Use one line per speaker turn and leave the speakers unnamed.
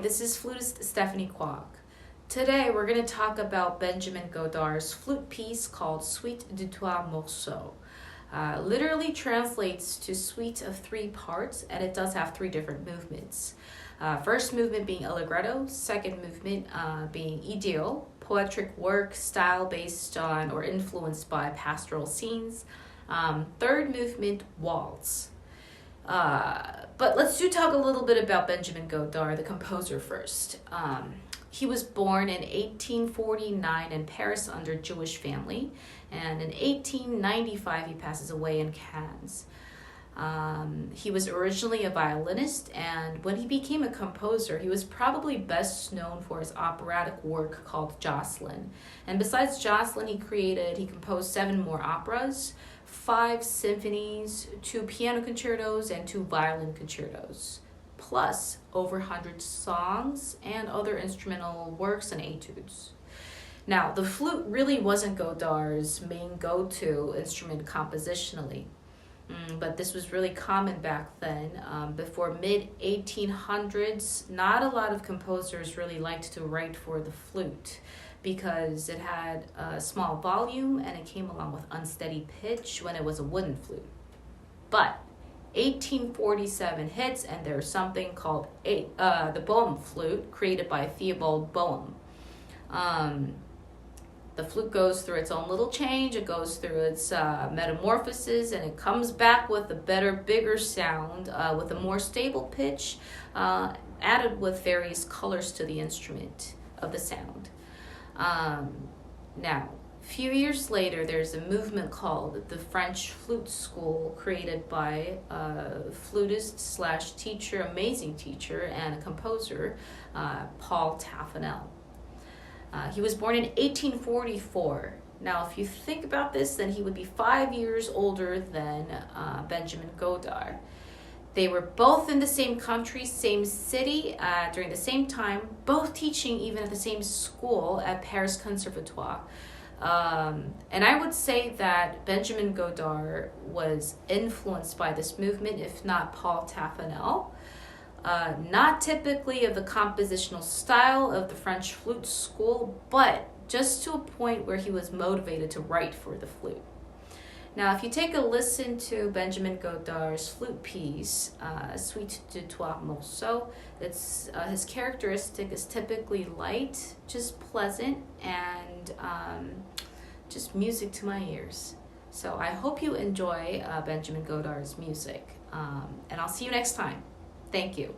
this is flutist Stephanie Kwak. Today we're going to talk about Benjamin Godard's flute piece called Suite de Trois Morceaux. Literally translates to suite of three parts, and it does have three different movements. First movement being Allegretto, second movement being Idyll, poetic work style based on or influenced by pastoral scenes. Third movement, Waltz. But let's talk a little bit about Benjamin Godard, the composer, first. He was born in 1849 in Paris under a Jewish family, and in 1895 he passes away in Cannes. He was originally a violinist, and when he became a composer, he was probably best known for his operatic work called Jocelyn. And besides Jocelyn, he composed 7 more operas, 5 symphonies, 2 piano concertos, and 2 violin concertos, plus over 100 songs and other instrumental works and etudes. Now, the flute really wasn't Godard's main go-to instrument compositionally, but this was really common back then. Before mid-1800s, not a lot of composers really liked to write for the flute because it had a small volume and it came along with unsteady pitch when it was a wooden flute. But 1847 hits, and there's something called the Boehm flute, created by Theobald Boehm. The flute goes through its own little change, it goes through its metamorphosis, and it comes back with a better, bigger sound, with a more stable pitch, added with various colors to the instrument of the sound. Now, a few years later, there's a movement called the French Flute School, created by a flutist / teacher, amazing teacher, and a composer, Paul Taffanel. He was born in 1844. Now, if you think about this, then he would be 5 years older than Benjamin Godard. They were both in the same country, same city, during the same time, both teaching even at the same school at Paris Conservatoire. And I would say that Benjamin Godard was influenced by this movement, if not Paul Taffanel. Not typically of the compositional style of the French flute school, but just to a point where he was motivated to write for the flute. Now, if you take a listen to Benjamin Godard's flute piece, Suite de Trois Morceaux, his characteristic is typically light, just pleasant, and just music to my ears. So I hope you enjoy Benjamin Godard's music, and I'll see you next time. Thank you.